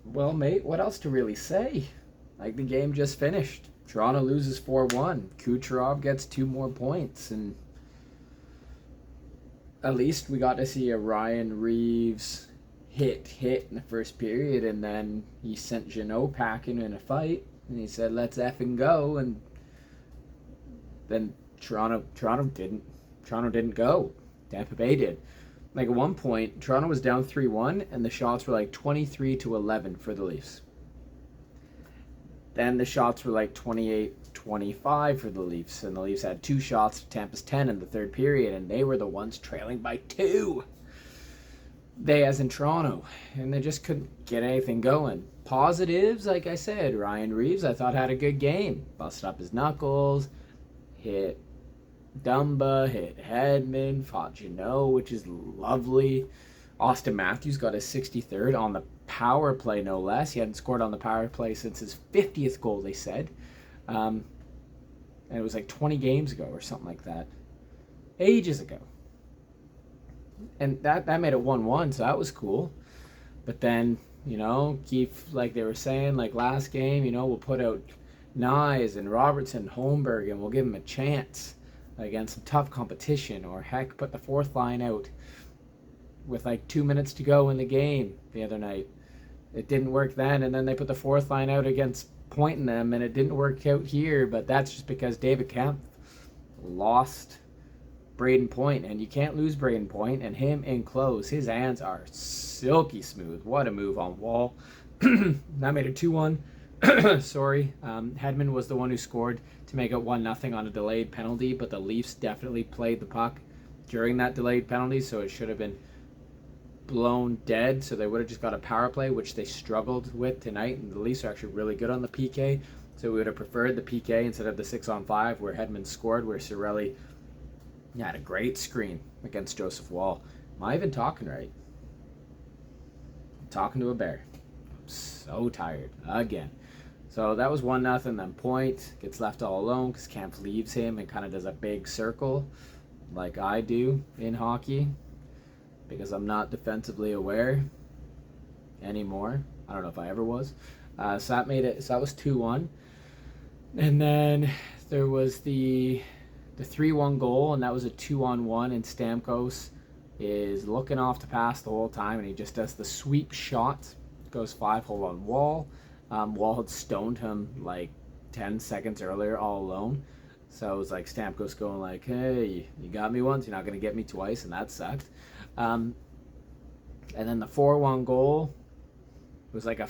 Well, mate, what else to really say? Like, the game just finished. Toronto loses 4-1. Kucherov gets 2 more points, and at least we got to see a Ryan Reeves hit in the first period, and then he sent Jeannot packing in a fight, and he said, "Let's effing go," and then Toronto didn't go. Tampa Bay did. Like at one point, Toronto was down 3-1, and the shots were like 23-11 for the Leafs. Then the shots were like 28-25 for the Leafs, and the Leafs had 2 shots to Tampa's 10 in the third period, and they were the ones trailing by 2. They, as in Toronto, and they just couldn't get anything going. Positives, like I said, Ryan Reeves, I thought had a good game. Busted up his knuckles, hit Dumba, hit Hedman, fought Jeannot, which is lovely. Austin Matthews got his 63rd on the power play, no less. He hadn't scored on the power play since his 50th goal, they said. And it was like 20 games ago or something like that. Ages ago. And that made it 1-1, so that was cool. But then, Keith, like they were saying, like last game, we'll put out Nyes and Robertson, Holmberg, and we'll give them a chance against some tough competition. Or heck, put the fourth line out with like 2 minutes to go in the game the other night. It didn't work then, and then they put the fourth line out against Point in them, and it didn't work out here, but that's just because David Kemp lost Braden Point, and you can't lose Braden Point, and him in close. His hands are silky smooth. What a move on Wall. That made it 2-1. Sorry. Hedman was the one who scored to make it 1-0 on a delayed penalty, but the Leafs definitely played the puck during that delayed penalty, so it should have been blown dead, so they would have just got a power play, which they struggled with tonight, and the Leafs are actually really good on the PK, so we would have preferred the PK instead of the 6-on-5 where Hedman scored, where Cirelli had a great screen against Joseph Wall. Am I even talking right? I'm talking to a bear. I'm so tired. Again. So that was 1-0, then Point gets left all alone because Kemp leaves him and kind of does a big circle like I do in hockey, because I'm not defensively aware anymore. I don't know if I ever was. So that made it. So that was 2-1, and then there was the 3-1 goal, and that was a 2-on-1. And Stamkos is looking off to pass the whole time, and he just does the sweep shot. Goes 5-hole on Wall. Wall had stoned him like 10 seconds earlier all alone. So it was like Stamkos going like, "Hey, you got me once, you're not going to get me twice," and that sucked. And then the 4-1 goal was like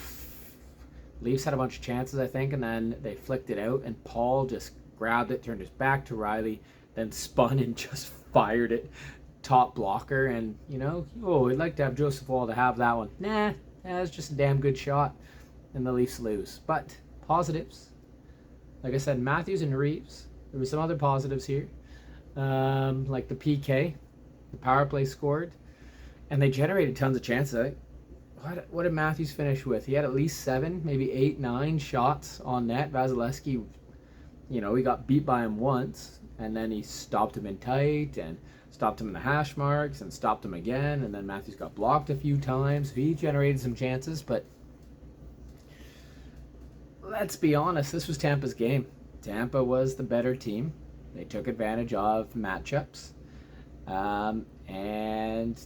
Leafs had a bunch of chances, I think, and then they flicked it out, and Paul just grabbed it, turned his back to Riley, then spun and just fired it top blocker. And, we'd like to have Joseph Wall to have that one. Nah, it was just a damn good shot, and the Leafs lose. But positives, like I said, Matthews and Reeves. There were some other positives here, like the PK. The power play scored, and they generated tons of chances. What did Matthews finish with? He had at least 7, maybe 8, 9 shots on net. Vasilevsky, he got beat by him once, and then he stopped him in tight and stopped him in the hash marks and stopped him again, and then Matthews got blocked a few times. He generated some chances, but let's be honest, this was Tampa's game. Tampa was the better team. They took advantage of matchups. And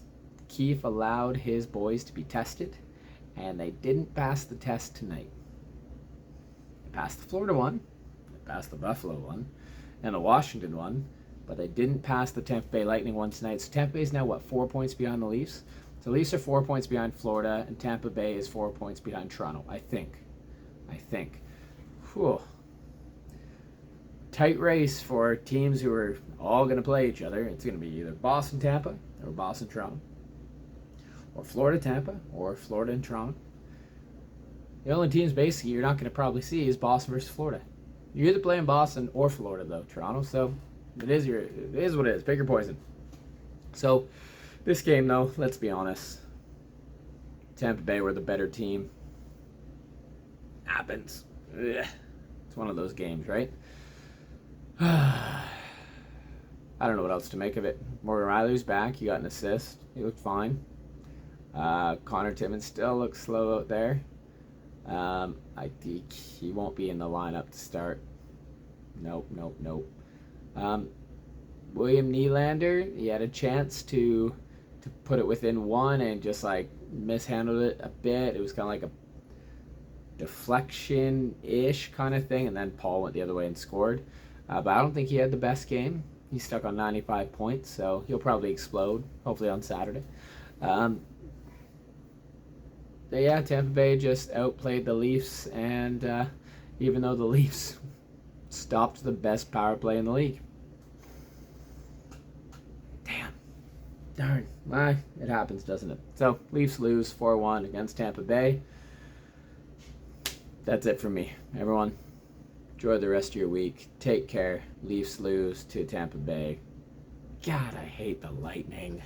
Keefe allowed his boys to be tested, and they didn't pass the test tonight. They passed the Florida one, they passed the Buffalo one, and the Washington one, but they didn't pass the Tampa Bay Lightning one tonight. So Tampa Bay is now, 4 points behind the Leafs? So the Leafs are 4 points behind Florida, and Tampa Bay is 4 points behind Toronto, I think. Whew. Tight race for teams who are all going to play each other. It's going to be either Boston Tampa or Boston Toronto, or Florida Tampa or Florida and Toronto. The only teams basically you're not going to probably see is Boston versus Florida. You're either playing Boston or Florida though, Toronto. So it is what it is. Pick your poison. So this game though, let's be honest, Tampa Bay were the better team. Happens. Ugh. It's one of those games, right? I don't know what else to make of it. Morgan Riley's back. He got an assist. He looked fine. Connor Timmins still looks slow out there. I think he won't be in the lineup to start. Nope, nope, nope. William Nylander, he had a chance to put it within one and just like mishandled it a bit. It was kind of like a deflection-ish kind of thing, and then Paul went the other way and scored. But I don't think he had the best game. He's stuck on 95 points, so he'll probably explode, hopefully on Saturday. But yeah, Tampa Bay just outplayed the Leafs, and even though the Leafs stopped the best power play in the league. Damn. Darn. Well, it happens, doesn't it? So, Leafs lose 4-1 against Tampa Bay. That's it for me. Everyone, enjoy the rest of your week. Take care. Leafs lose to Tampa Bay. God, I hate the Lightning.